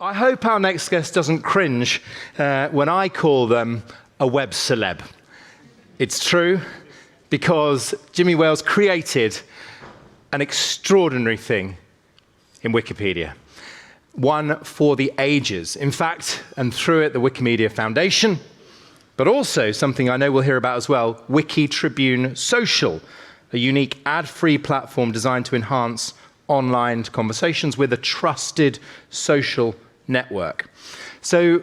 I hope our next guest doesn't cringe when I call them a web celeb. It's true, because Jimmy Wales created an extraordinary thing in Wikipedia, one for the ages. In fact, and through it, the Wikimedia Foundation, but also something I know we'll hear about as well, WT.social, a unique ad-free platform designed to enhance online conversations with a trusted social network. So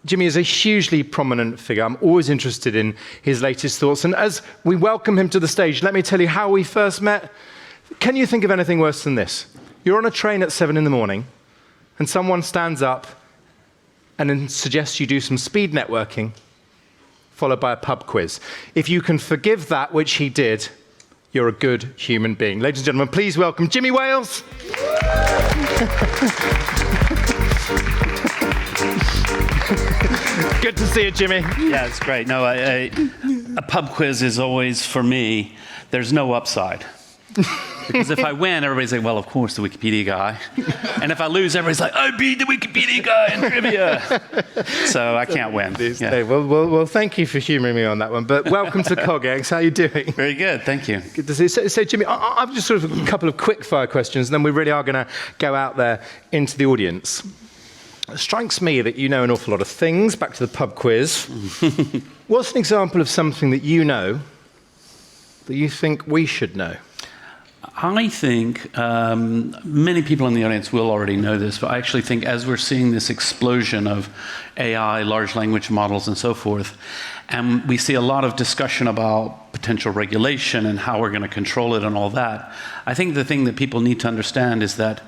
Jimmy is a hugely prominent figure. I'm always interested in his latest thoughts. And as we welcome him to the stage, let me tell you how we first met. Can you think of anything worse than this? You're on a train at 7 in the morning, and someone stands up and then suggests you do some speed networking, followed by a pub quiz. If you can forgive that, which he did, you're a good human being. Ladies and gentlemen, please welcome Jimmy Wales. Good to see you, Jimmy. Yeah, it's great. No, a pub quiz is always, for me, there's no upside. Because if I win, everybody's like, well, of course, the Wikipedia guy. And if I lose, everybody's like, I beat the Wikipedia guy in trivia. So I can't win. Yeah. Well, thank you for humoring me on that one. But welcome to CogX. How are you doing? Very good, thank you. Good to see you. So Jimmy, I've just sort of a couple of quick-fire questions, and then we really are going to go out there into the audience. It strikes me that you know an awful lot of things. Back to the pub quiz. What's an example of something that you know that you think we should know? I think many people in the audience will already know this, but I actually think as we're seeing this explosion of AI, large language models, and so forth, and we see a lot of discussion about potential regulation and how we're going to control it and all that, I think the thing that people need to understand is that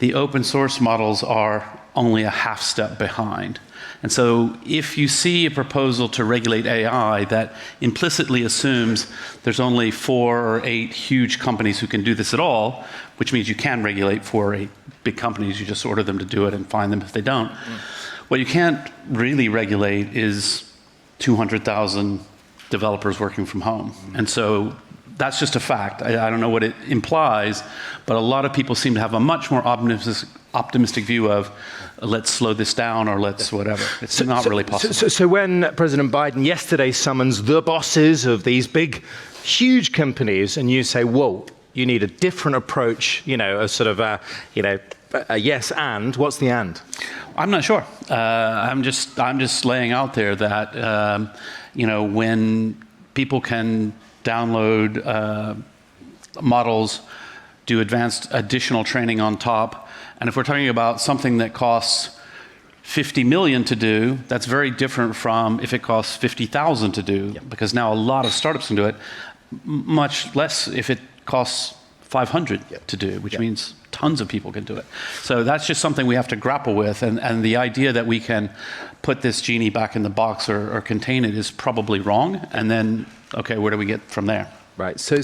the open source models are only a half step behind. And so if you see a proposal to regulate AI that implicitly assumes there's only 4 or 8 huge companies who can do this at all, which means you can regulate 4 or 8 big companies, you just order them to do it and fine them if they don't. What you can't really regulate is 200,000 developers working from home. And so that's just a fact. I don't know what it implies, but a lot of people seem to have a much more optimistic view of let's slow this down or let's whatever. It's not really possible. So when President Biden yesterday summons the bosses of these big, huge companies, and you say, whoa, you need a different approach, a sort of a yes and, what's the and? I'm not sure. I'm just laying out there that, when people can download models, do advanced additional training on top. And if we're talking about something that costs 50 million to do, that's very different from if it costs 50,000 to do, because now a lot of startups can do it, much less if it costs 500 to do, which means tons of people can do it. So that's just something we have to grapple with, and the idea that we can put this genie back in the box or contain it is probably wrong, and then, okay, where do we get from there? Right, so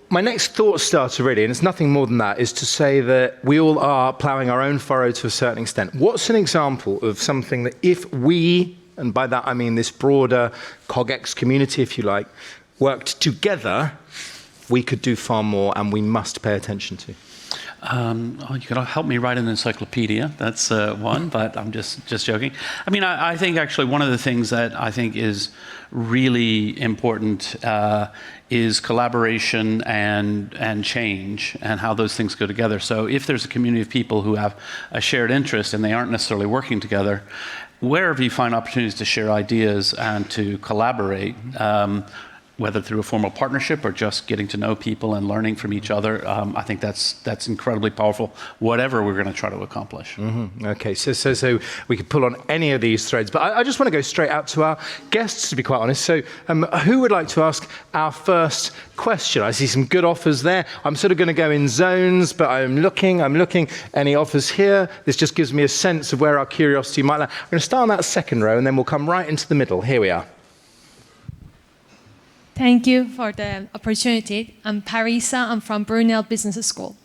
my next thought starter really, and it's nothing more than that, is to say that we all are ploughing our own furrow to a certain extent. What's an example of something that if we, and by that I mean this broader CogX community, if you like, worked together, we could do far more and we must pay attention to? You could help me write an encyclopedia. That's one, but I'm just joking. I mean, I think actually one of the things that I think is really important is collaboration and change and how those things go together. So if there's a community of people who have a shared interest and they aren't necessarily working together, wherever you find opportunities to share ideas and to collaborate, whether through a formal partnership or just getting to know people and learning from each other, I think that's incredibly powerful, whatever we're going to try to accomplish. Mm-hmm. Okay, so we could pull on any of these threads, but I just want to go straight out to our guests, to be quite honest. So who would like to ask our first question? I see some good offers there. I'm sort of going to go in zones, but I'm looking. Any offers here? This just gives me a sense of where our curiosity might lie. I'm going to start on that second row, and then we'll come right into the middle. Here we are. Thank you for the opportunity. I'm Parisa. I'm from Brunel Business School.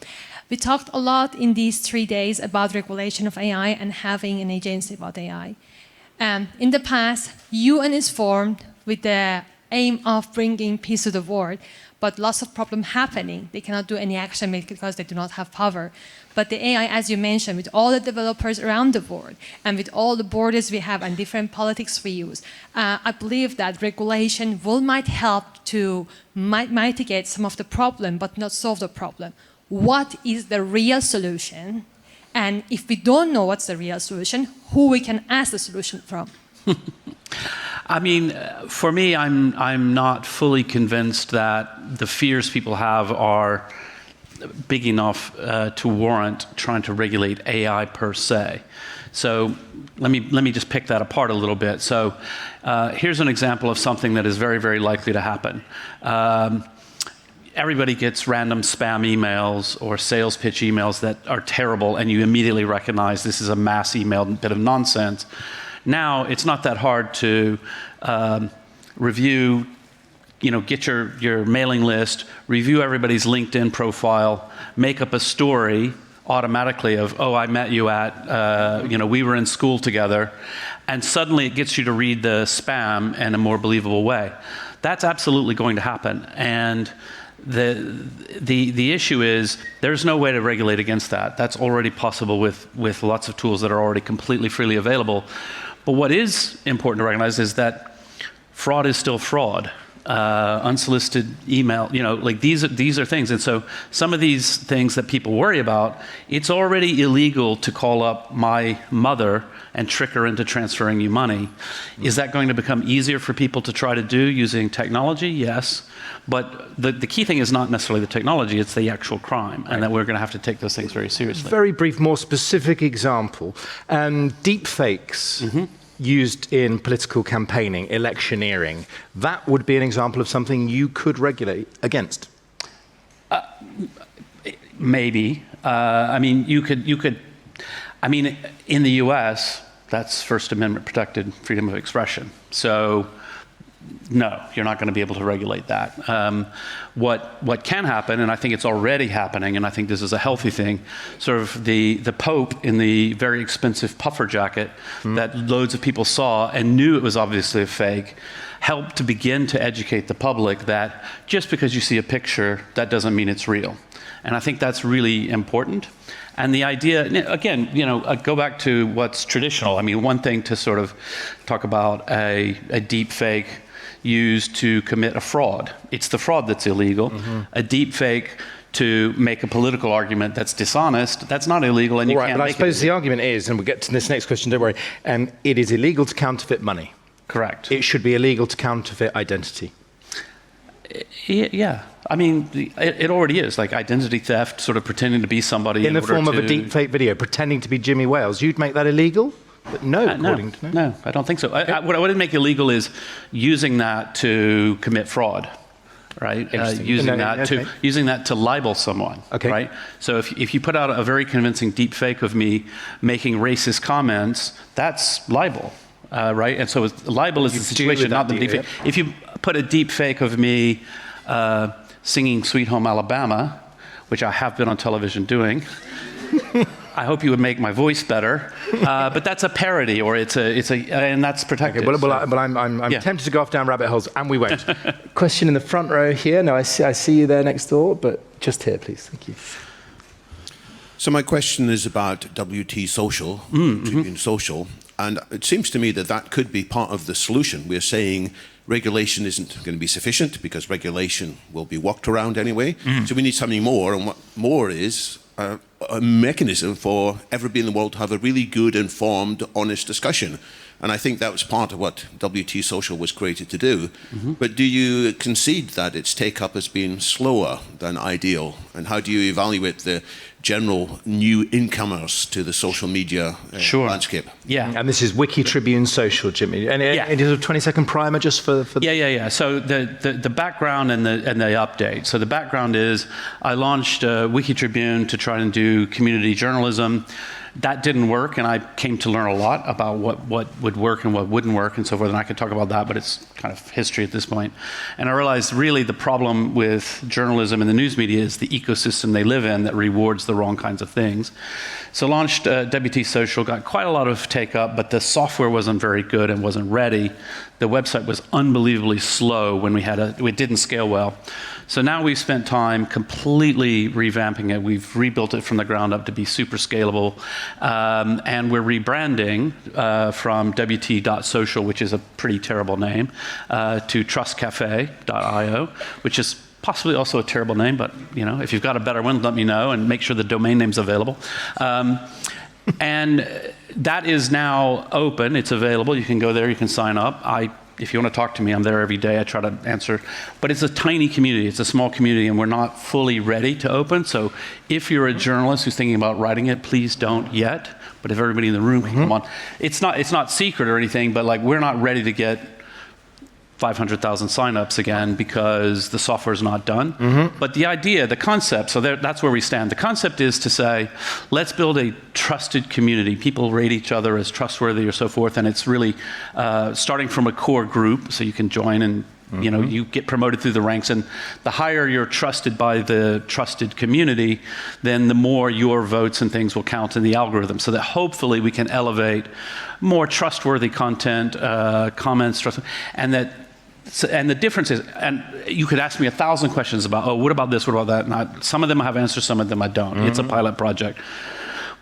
We talked a lot in these 3 days about regulation of AI and having an agency about AI. In the past, UN is formed with the aim of bringing peace to the world, but lots of problems happening. They cannot do any action because they do not have power. But the AI, as you mentioned, with all the developers around the world and with all the borders we have and different politics we use, I believe that regulation might help to mitigate some of the problem, but not solve the problem. What is the real solution? And if we don't know what's the real solution, who we can ask the solution from? I mean, for me, I'm not fully convinced that the fears people have are big enough to warrant trying to regulate AI per se. So let me just pick that apart a little bit. So here's an example of something that is very, very likely to happen. Everybody gets random spam emails or sales pitch emails that are terrible, and you immediately recognize this is a mass email bit of nonsense. Now, it's not that hard to review, get your mailing list, review everybody's LinkedIn profile, make up a story automatically of, oh, I met you at, we were in school together, and suddenly it gets you to read the spam in a more believable way. That's absolutely going to happen. And the issue is there's no way to regulate against that. That's already possible with lots of tools that are already completely freely available. But what is important to recognize is that fraud is still fraud. Unsolicited email, these are things. And so some of these things that people worry about, it's already illegal to call up my mother and trick her into transferring you money. Is that going to become easier for people to try to do using technology? Yes. But the key thing is not necessarily the technology, it's the actual crime, and that we're going to have to take those things very seriously. Very brief, more specific example. Deep fakes used in political campaigning, electioneering, that would be an example of something you could regulate against. Maybe. In the US, that's First Amendment protected freedom of expression. So no, you're not going to be able to regulate that. What can happen, and I think it's already happening, and I think this is a healthy thing, sort of the Pope in the very expensive puffer jacket that loads of people saw and knew it was obviously a fake, helped to begin to educate the public that just because you see a picture, that doesn't mean it's real. And I think that's really important. And the idea, again, go back to what's traditional. I mean, one thing to sort of talk about a deep fake used to commit a fraud. It's the fraud that's illegal. A deep fake to make a political argument that's dishonest, that's not illegal, and you can't make it. But I suppose the argument is, and we'll get to this next question, don't worry, it is illegal to counterfeit money. Correct. It should be illegal to counterfeit identity. Yeah. I mean, it already is, like identity theft, sort of pretending to be somebody in the form of a deep fake video, pretending to be Jimmy Wales. You'd make that illegal? But no, no, I don't think so. What I wouldn't make illegal is using that to commit fraud, right? Using that to libel someone, right? So if you put out a very convincing deep fake of me making racist comments, that's libel, right? And so libel is the situation, not the deep fake. If you put a deep fake of me singing Sweet Home Alabama, which I have been on television doing, I hope you would make my voice better, but that's a parody, or and that's protected. Okay, but I'm tempted to go off down rabbit holes, and we won't. Question in the front row here. No, I see you there next door, but just here, please. Thank you. So my question is about WT.social, Tribune Social, and it seems to me that could be part of the solution. We're saying regulation isn't going to be sufficient because regulation will be walked around anyway. So we need something more, and what more is a mechanism for everybody in the world to have a really good, informed, honest discussion. And I think that was part of what WT.social was created to do. But do you concede that its take-up has been slower than ideal? And how do you evaluate the general new incomers to the social media landscape? Yeah. And this is WT.social, Jimmy. And it is a 20-second primer just for Yeah. So the background and the update. So the background is I launched Wiki Tribune to try and do community journalism. That didn't work, and I came to learn a lot about what would work and what wouldn't work and so forth, and I could talk about that, but it's kind of history at this point. And I realized really the problem with journalism and the news media is the ecosystem they live in that rewards the wrong kinds of things. So launched WT.social, got quite a lot of take-up, but the software wasn't very good and wasn't ready. The website was unbelievably slow when it didn't scale well. So now we've spent time completely revamping it. We've rebuilt it from the ground up to be super scalable. And we're rebranding from WT.social, which is a pretty terrible name, to trustcafe.io, which is possibly also a terrible name, but if you've got a better one, let me know and make sure the domain name's available. And that is now open. It's available. You can go there. You can sign up. If you want to talk to me, I'm there every day. I try to answer. But it's a tiny community. It's a small community, and we're not fully ready to open. So if you're a journalist who's thinking about writing it, please don't yet. But if everybody in the room can come on. It's not secret or anything, but we're not ready to get 500,000 signups again because the software is not done. But the idea, the concept, so that's where we stand. The concept is to say, let's build a trusted community. People rate each other as trustworthy or so forth, and it's really starting from a core group, so you can join and you get promoted through the ranks, and the higher you're trusted by the trusted community, then the more your votes and things will count in the algorithm, so that hopefully we can elevate more trustworthy content, comments, and the difference is, and you could ask me 1,000 questions about, what about this, what about that? And some of them I have answers, some of them I don't. It's a pilot project.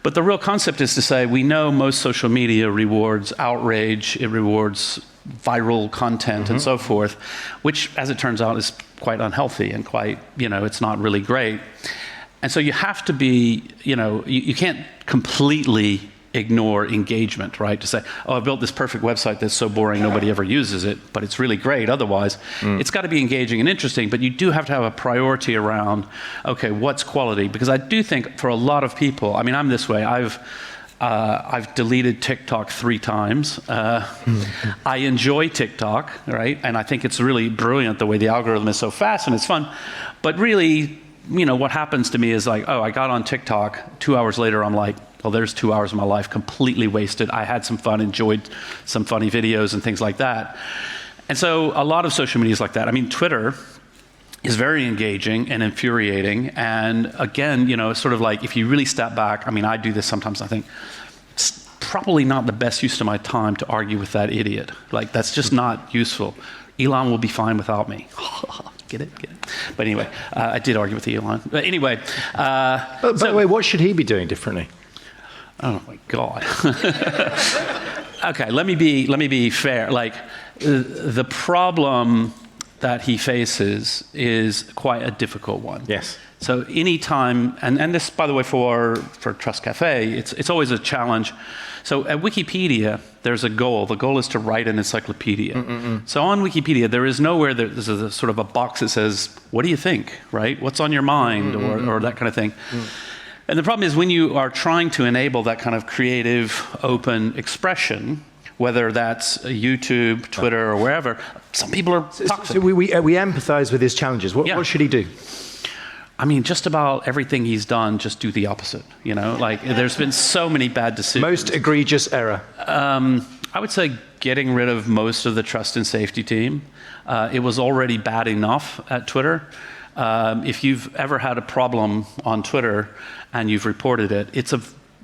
But the real concept is to say, we know most social media rewards outrage, it rewards viral content and so forth, which, as it turns out, is quite unhealthy and quite, it's not really great. And so you have to be, you can't completely ignore engagement, right? To say, I built this perfect website that's so boring nobody ever uses it, but it's really great otherwise. It's got to be engaging and interesting, but you do have to have a priority around, okay, what's quality? Because I do think for a lot of people, I'm this way, I've deleted TikTok 3 times. I enjoy TikTok, right? And I think it's really brilliant the way the algorithm is so fast and it's fun. But really, what happens to me is I got on TikTok, 2 hours later I'm like, well, there's 2 hours of my life completely wasted. I had some fun, enjoyed some funny videos and things like that. And so a lot of social media is like that. Twitter is very engaging and infuriating. And again, it's sort of like if you really step back, I do this sometimes, I think, it's probably not the best use of my time to argue with that idiot. That's just not useful. Elon will be fine without me. Get it? But anyway, I did argue with Elon. But anyway. By the way, what should he be doing differently? Oh my God. Okay, let me be fair. The problem that he faces is quite a difficult one. Yes. So anytime, and this, by the way, for Trust Cafe, it's always a challenge. So at Wikipedia, there's a goal. The goal is to write an encyclopedia. So on Wikipedia, there is nowhere there's a sort of a box that says, what do you think, right? What's on your mind, or that kind of thing. And the problem is when you are trying to enable that kind of creative, open expression, whether that's YouTube, Twitter, or wherever, some people are toxic. So we empathize with his challenges. What should he do? Just about everything he's done, just do the opposite. There's been so many bad decisions. Most egregious error? I would say getting rid of most of the trust and safety team. It was already bad enough at Twitter. If you've ever had a problem on Twitter and you've reported it,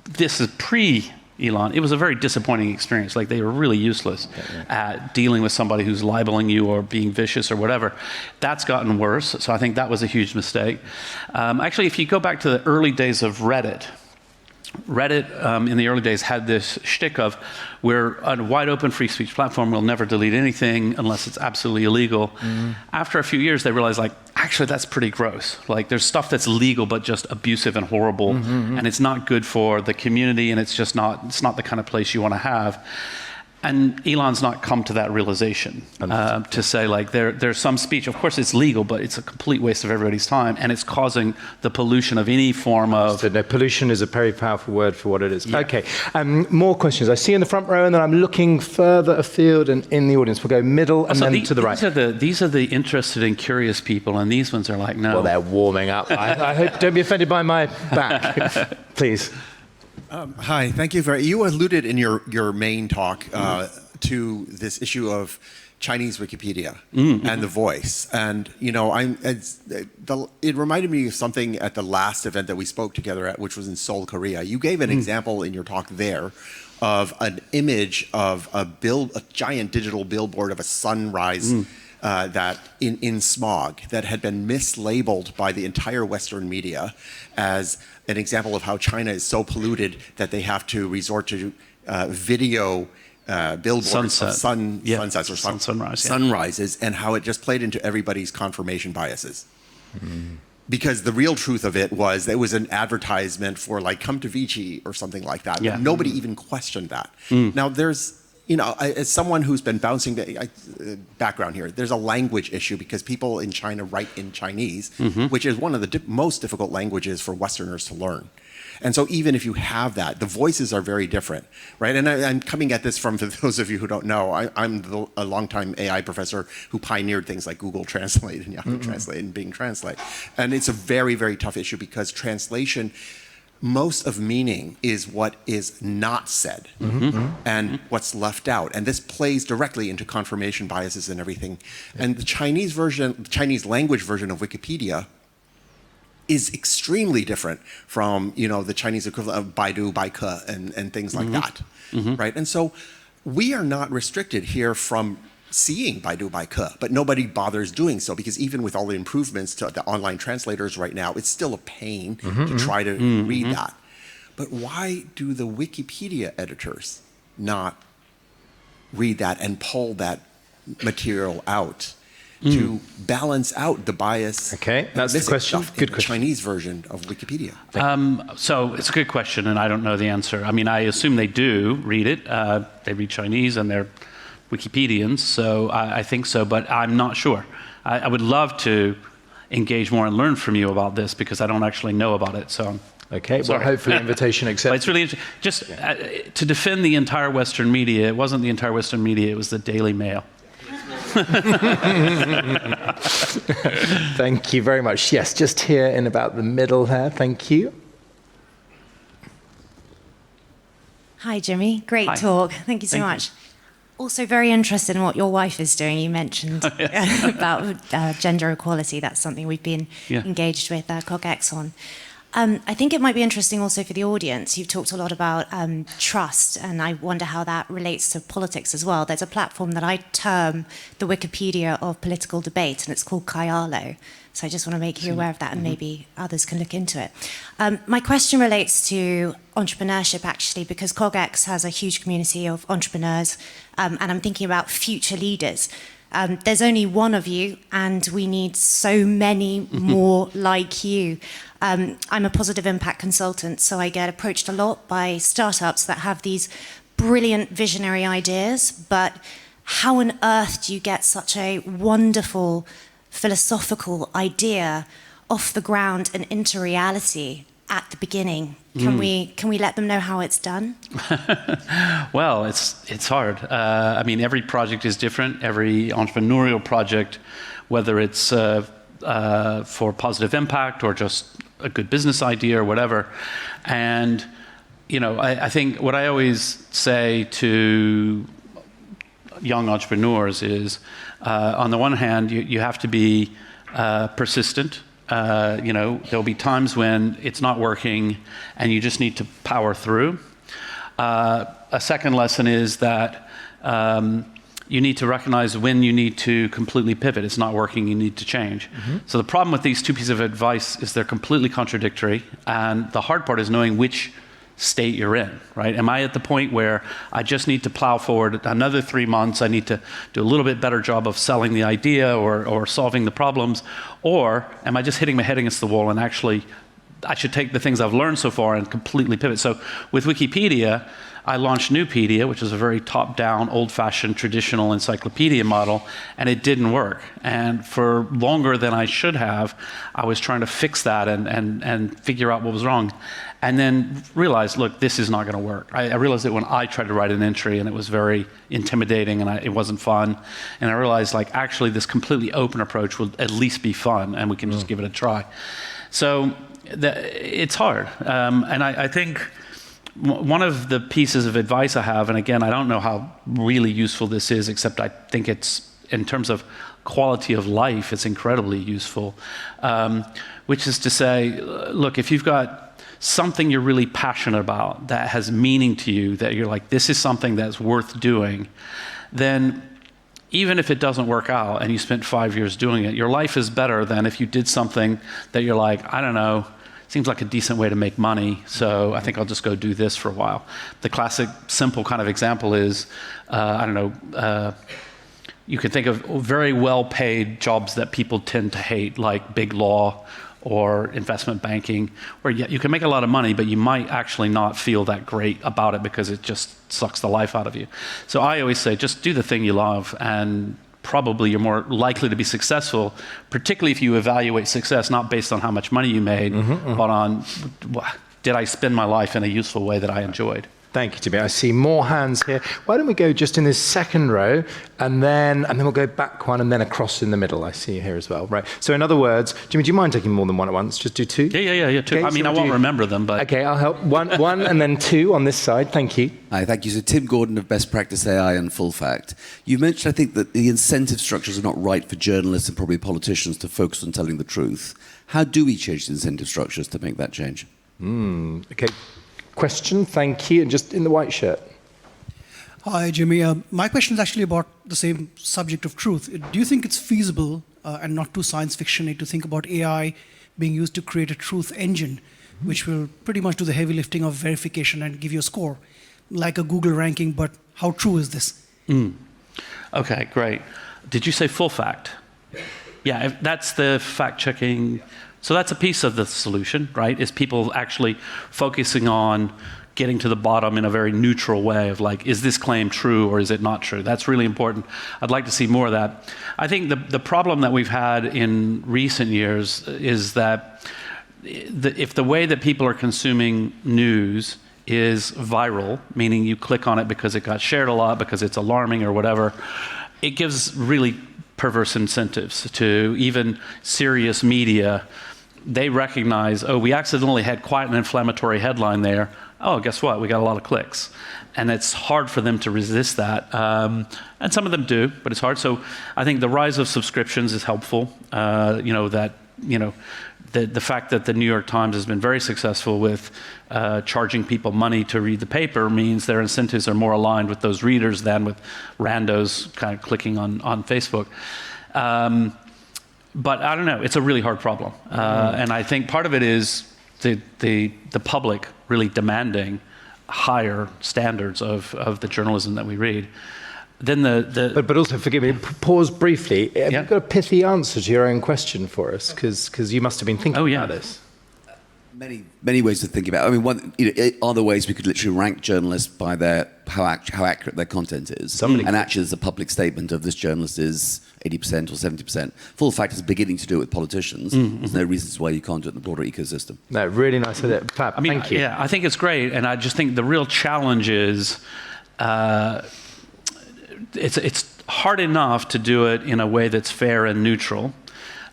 this is pre-Elon. It was a very disappointing experience. They were really useless at dealing with somebody who's libeling you or being vicious or whatever. That's gotten worse, so I think that was a huge mistake. Actually, if you go back to the early days of Reddit, in the early days had this shtick of, we're a wide open free speech platform, we'll never delete anything unless it's absolutely illegal. After a few years, they realized actually that's pretty gross. There's stuff that's legal but just abusive and horrible, and it's not good for the community, and it's not the kind of place you want to have. And Elon's not come to that realization to say there's some speech. Of course, it's legal, but it's a complete waste of everybody's time, and it's causing the pollution of any form of. So pollution is a very powerful word for what it is. Yeah. Okay, more questions. I see in the front row, and then I'm looking further afield and in the audience. We'll go middle and then to the right. These are the interested and curious people, and these ones are no. Well, they're warming up. I hope. Don't be offended by my back, please. Hi, thank you you alluded in your main talk to this issue of Chinese Wikipedia and the voice. And, you know, it reminded me of something at the last event that we spoke together at, which was in Seoul, Korea. You gave an example in your talk there of an image of a giant digital billboard of a sunrise that in smog that had been mislabeled by the entire Western media as an example of how China is so polluted that they have to resort to video billboards of sunsets or sunrises, and how it just played into everybody's confirmation biases. Because the real truth of it was an advertisement for like, come to Vichy or something like that. Yeah. Nobody even questioned that. Now there's, you know, as someone who's been bouncing background here, there's a language issue because people in China write in Chinese, which is one of the most difficult languages for Westerners to learn. And so even if you have that, the voices are very different, right? And I'm coming at this from, for those of you who don't know, I'm a longtime AI professor who pioneered things like Google Translate and Yahoo Translate and Bing Translate. And it's a very, very tough issue because translation, most of meaning is what is not said and what's left out. And this plays directly into confirmation biases and everything. And the Chinese language version of Wikipedia is extremely different from, you know, the Chinese equivalent of Baidu, Baike, and things like that, right? And so we are not restricted here from seeing Baidu, Baike, but nobody bothers doing so because even with all the improvements to the online translators right now, it's still a pain to try to read that. But why do the Wikipedia editors not read that and pull that material out to balance out the bias? Okay, that's the question. Good question. Chinese version of Wikipedia. So it's a good question, and I don't know the answer. I mean, I assume they do read it. They read Chinese, and they're Wikipedians, so I think so, but I'm not sure. I would love to engage more and learn from you about this because I don't actually know about it. So. Okay, well, hopefully invitation accepted. But it's really interesting. Just to defend the entire Western media, it wasn't the entire Western media, it was the Daily Mail. Thank you very much. Yes, just here in about the middle there. Thank you. Hi, Jimmy. Great talk. Thank you so much. Also very interested in what your wife is doing. You mentioned about gender equality. That's something we've been engaged with CogX on. I think it might be interesting also for the audience. You've talked a lot about trust, and I wonder how that relates to politics as well. There's a platform that I term the Wikipedia of political debate, and it's called Kayalo. So I just want to make you aware of that, and maybe others can look into it. My question relates to entrepreneurship, actually, because CogX has a huge community of entrepreneurs, and I'm thinking about future leaders. There's only one of you, and we need so many more like you. I'm a positive impact consultant, so I get approached a lot by startups that have these brilliant visionary ideas, but how on earth do you get such a wonderful philosophical idea off the ground and into reality at the beginning? Can we let them know how it's done? Well, it's hard. I mean, every project is different. Every entrepreneurial project, whether it's for positive impact or just a good business idea or whatever. And, you know, I think what I always say to young entrepreneurs is, on the one hand, you have to be persistent. You know, there'll be times when it's not working and you just need to power through. A second lesson is that you need to recognize when you need to completely pivot. It's not working, you need to change. So the problem with these two pieces of advice is they're completely contradictory, and the hard part is knowing which state you're in, right? Am I at the point where I just need to plow forward another 3 months, I need to do a little bit better job of selling the idea or solving the problems, or am I just hitting my head against the wall and actually I should take the things I've learned so far and completely pivot? So with Wikipedia, I launched Newpedia, which is a very top-down, old-fashioned, traditional encyclopedia model, and it didn't work. And for longer than I should have, I was trying to fix that and figure out what was wrong. And then realized, look, this is not going to work. I realized it when I tried to write an entry, and it was very intimidating, and it wasn't fun. And I realized, like, actually, this completely open approach will at least be fun, and we can just give it a try. So it's hard. And I think one of the pieces of advice I have, and again, I don't know how really useful this is, except I think it's, in terms of quality of life, it's incredibly useful, which is to say, look, if you've got something you're really passionate about that has meaning to you, that you're like, this is something that's worth doing, then even if it doesn't work out and you spent 5 years doing it, your life is better than if you did something that you're like, I don't know, seems like a decent way to make money, so I think I'll just go do this for a while. The classic, simple kind of example is, I don't know, you can think of very well-paid jobs that people tend to hate, like big law or investment banking, where you can make a lot of money, but you might actually not feel that great about it because it just sucks the life out of you. So I always say, just do the thing you love, and probably you're more likely to be successful, particularly if you evaluate success not based on how much money you made, but on, did I spend my life in a useful way that I enjoyed? Thank you, Jimmy. I see more hands here. Why don't we go just in this second row, and then we'll go back one, and then across in the middle. I see you here as well. Right. So in other words, Jimmy, do you mind taking more than one at once? Just do two? Yeah, two. Okay, I mean, so I won't remember them, but... Okay, I'll help. One and then two on this side. Thank you. Hi, thank you. So Tim Gordon of Best Practice AI and Full Fact. You mentioned, I think, that the incentive structures are not right for journalists and probably politicians to focus on telling the truth. How do we change the incentive structures to make that change? Okay. Question, thank you, and just in the white shirt. Hi, Jimmy. My question is actually about the same subject of truth. Do you think it's feasible and not too science fiction-y to think about AI being used to create a truth engine, which will pretty much do the heavy lifting of verification and give you a score, like a Google ranking, but how true is this? Okay, great. Did you say Full Fact? Yeah, that's the fact-checking. So that's a piece of the solution, right? Is people actually focusing on getting to the bottom in a very neutral way of like, is this claim true or is it not true? That's really important. I'd like to see more of that. I think the problem that we've had in recent years is that if the way that people are consuming news is viral, meaning you click on it because it got shared a lot, because it's alarming or whatever, it gives really perverse incentives to even serious media. They recognize, oh, we accidentally had quite an inflammatory headline there. Oh, guess what? We got a lot of clicks. And it's hard for them to resist that. And some of them do, but it's hard. So I think the rise of subscriptions is helpful. The fact that the New York Times has been very successful with charging people money to read the paper means their incentives are more aligned with those readers than with randos kind of clicking on Facebook. But I don't know, it's a really hard problem. And I think part of it is the public really demanding higher standards of the journalism that we read. Then But also, forgive me, pause briefly. Have you got a pithy answer to your own question for us? Because you must have been thinking about this. Many ways to think about it. I mean, are there ways we could literally rank journalists by how accurate their content is? And actually, there's a public statement of this journalist is 80% or 70%. Full Fact is beginning to do it with politicians. There's no reasons why you can't do it in the broader ecosystem. No, really nice. Fab, I mean, thank you. Yeah, I think it's great. And I just think the real challenge is it's hard enough to do it in a way that's fair and neutral.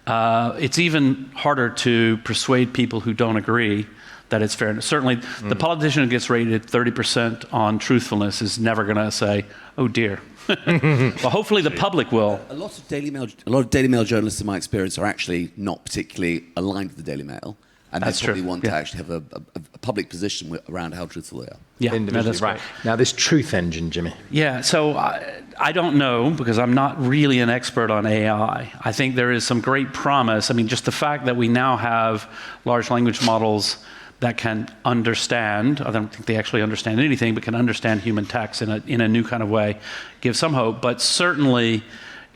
It's even harder to persuade people who don't agree that it's fair. Certainly, the politician who gets rated 30% on truthfulness is never going to say, "Oh dear." Well, hopefully the public will. A lot of Daily Mail journalists, in my experience, are actually not particularly aligned with the Daily Mail, and they probably want to actually have a public position around how truthful they are. Yeah, that's right. Now, this truth engine, Jimmy. Yeah, so I don't know, because I'm not really an expert on AI. I think there is some great promise. I mean, just the fact that we now have large language models that can understand, I don't think they actually understand anything, but can understand human text in a new kind of way, gives some hope. But certainly,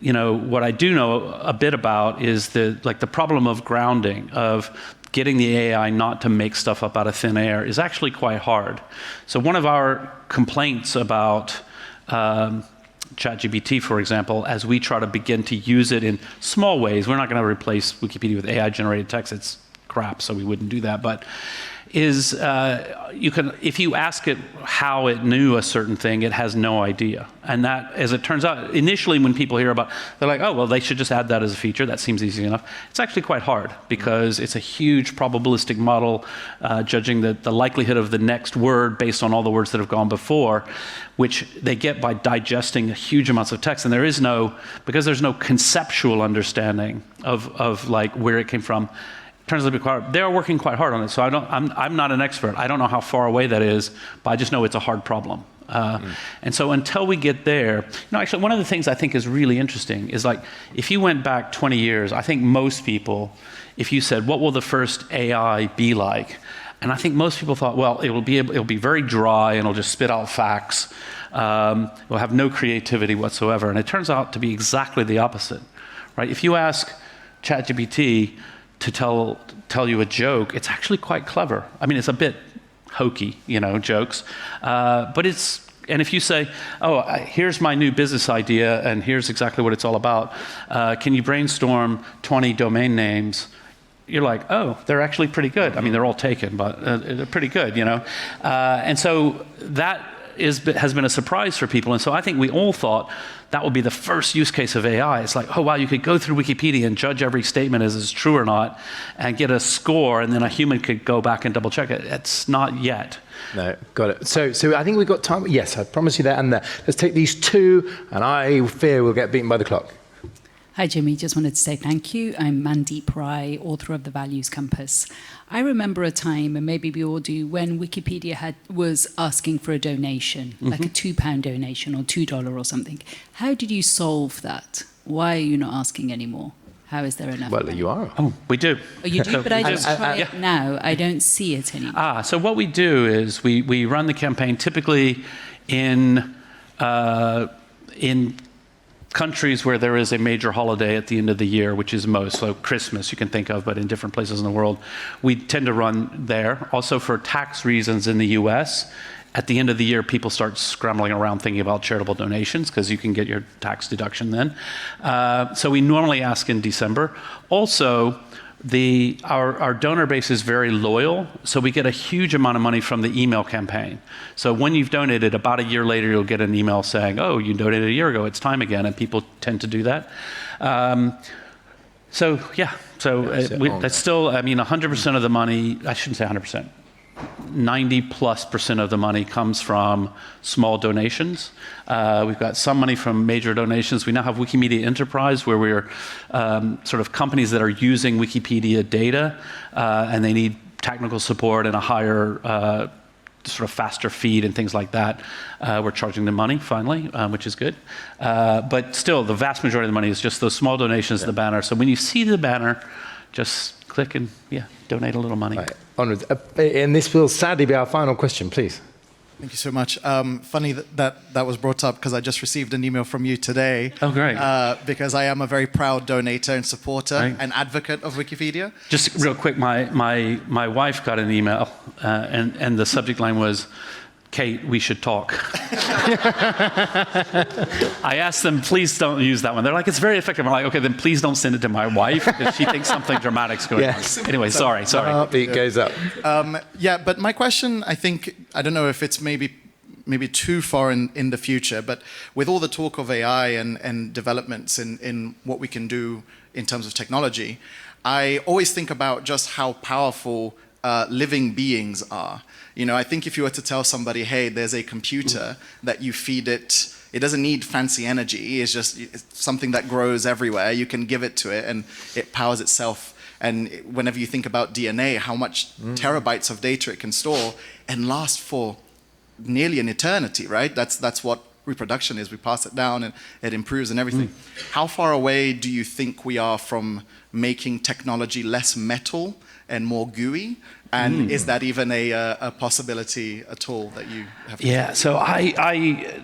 what I do know a bit about is the problem of grounding, of getting the AI not to make stuff up out of thin air is actually quite hard. So one of our complaints about ChatGPT, for example, as we try to begin to use it in small ways, we're not going to replace Wikipedia with AI-generated text. It's crap, so we wouldn't do that. But is you can, if you ask it how it knew a certain thing, it has no idea. And that, as it turns out, initially when people hear about, they're like, oh, well, they should just add that as a feature. That seems easy enough. It's actually quite hard because it's a huge probabilistic model judging the likelihood of the next word based on all the words that have gone before, which they get by digesting huge amounts of text. And there is no, because there's no conceptual understanding of like where it came from, turns out to be quite, they're working quite hard on it. So I'm not an expert. I don't know how far away that is, but I just know it's a hard problem. And so until we get there, actually one of the things I think is really interesting is like, if you went back 20 years, I think most people, if you said, what will the first AI be like? And I think most people thought, well, it'll be very dry and it'll just spit out facts. We'll have no creativity whatsoever. And it turns out to be exactly the opposite, right? If you ask ChatGPT to tell you a joke, it's actually quite clever. I mean, it's a bit hokey, jokes, but and if you say, oh, here's my new business idea and here's exactly what it's all about, can you brainstorm 20 domain names? You're like, oh, they're actually pretty good. I mean, they're all taken, but they're pretty good, And so that has been a surprise for people. And so I think we all thought that would be the first use case of AI. It's like, oh, wow, you could go through Wikipedia and judge every statement as it's true or not and get a score, and then a human could go back and double check it. It's not yet. No, got it. So I think we've got time. Yes, I promise you that and that. Let's take these two, and I fear we'll get beaten by the clock. Hi, Jimmy. Just wanted to say thank you. I'm Mandeep Rai, author of The Values Compass. I remember a time, and maybe we all do, when Wikipedia was asking for a donation, like a £2 donation or $2 or something. How did you solve that? Why are you not asking anymore? How is there enough? Well, you are. Oh, we do. Oh, you do? But I just try it now. I don't see it anymore. So what we do is we run the campaign typically in countries where there is a major holiday at the end of the year, which is most, so Christmas you can think of, but in different places in the world. We tend to run there. Also for tax reasons in the US, at the end of the year, people start scrambling around thinking about charitable donations because you can get your tax deduction then. So we normally ask in December. Also, our donor base is very loyal, so we get a huge amount of money from the email campaign. So when you've donated, about a year later, you'll get an email saying, oh, you donated a year ago, it's time again, and people tend to do that. That's still, 100% of the money, I shouldn't say 100%, 90+% of the money comes from small donations. We've got some money from major donations. We now have Wikimedia Enterprise, where we're sort of companies that are using Wikipedia data, and they need technical support and a higher, sort of faster feed and things like that. We're charging them money, finally, which is good. But still, the vast majority of the money is just those small donations to the banner. So when you see the banner, just click and, donate a little money. Right. Onwards. And this will sadly be our final question, please. Thank you so much. Funny that was brought up because I just received an email from you today. Oh, great. Because I am a very proud donator and supporter and advocate of Wikipedia. Just real quick, my wife got an email, and the subject line was, Kate, we should talk. I asked them, please don't use that one. They're like, it's very effective. I'm like, okay, then please don't send it to my wife because she thinks something dramatic's going on. Anyway, sorry. Heartbeat goes up. But my question, I don't know if it's maybe too far in the future, but with all the talk of AI and developments in what we can do in terms of technology, I always think about just how powerful living beings are. I think if you were to tell somebody, hey, there's a computer that you feed it, it doesn't need fancy energy, it's something that grows everywhere, you can give it to it and it powers itself. And whenever you think about DNA, how much terabytes of data it can store and last for nearly an eternity, right? That's what reproduction is. We pass it down and it improves and everything. How far away do you think we are from making technology less metal and more gooey? And is that even a possibility at all that you have? So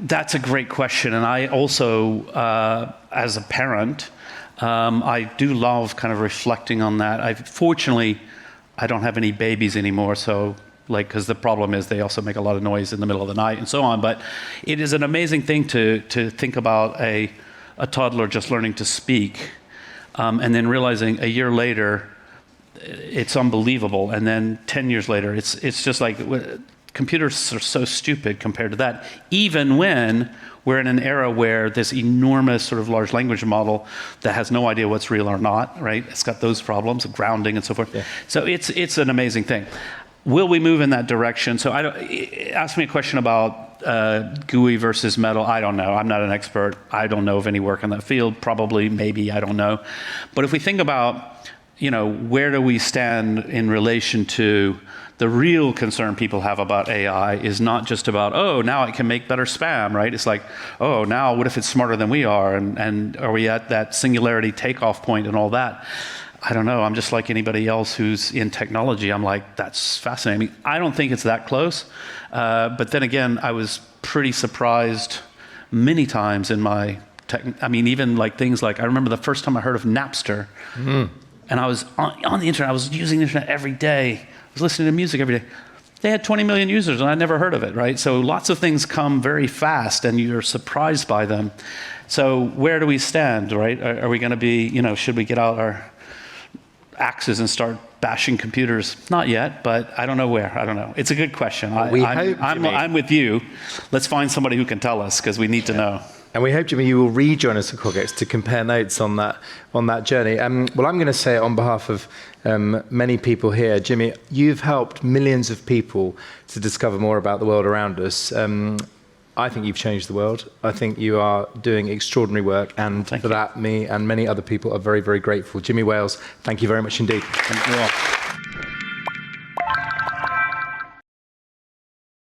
that's a great question. And I also, as a parent, I do love kind of reflecting on that. Fortunately, I don't have any babies anymore, so because the problem is they also make a lot of noise in the middle of the night and so on. But it is an amazing thing to think about a toddler just learning to speak, and then realizing a year later, it's unbelievable. And then 10 years later, it's just like computers are so stupid compared to that, even when we're in an era where this enormous sort of large language model that has no idea what's real or not, right? It's got those problems of grounding and so forth. Yeah. So it's an amazing thing. Will we move in that direction? So ask me a question about GUI versus metal. I don't know. I'm not an expert. I don't know of any work in that field. Probably, maybe, I don't know. But if we think about, where do we stand in relation to the real concern people have about AI is not just about, oh, now it can make better spam, right? It's like, oh, now what if it's smarter than we are? And are we at that singularity takeoff point and all that? I don't know. I'm just like anybody else who's in technology. I'm like, that's fascinating. I don't think it's that close. But then again, I was pretty surprised many times in my even like things like, I remember the first time I heard of Napster. And I was on the internet. I was using the internet every day. I was listening to music every day. They had 20 million users, and I'd never heard of it, right? So lots of things come very fast, and you're surprised by them. So where do we stand, right? Are we going to be, should we get out our axes and start bashing computers? Not yet, but I don't know where. I don't know. It's a good question. I'm with you. Let's find somebody who can tell us, because we need to know. And we hope, Jimmy, you will rejoin us at CogX to compare notes on that journey. Well, I'm going to say it on behalf of many people here. Jimmy, you've helped millions of people to discover more about the world around us. I think you've changed the world. I think you are doing extraordinary work, and for that, me and many other people are very, very grateful. Jimmy Wales, thank you very much indeed. Thank you all.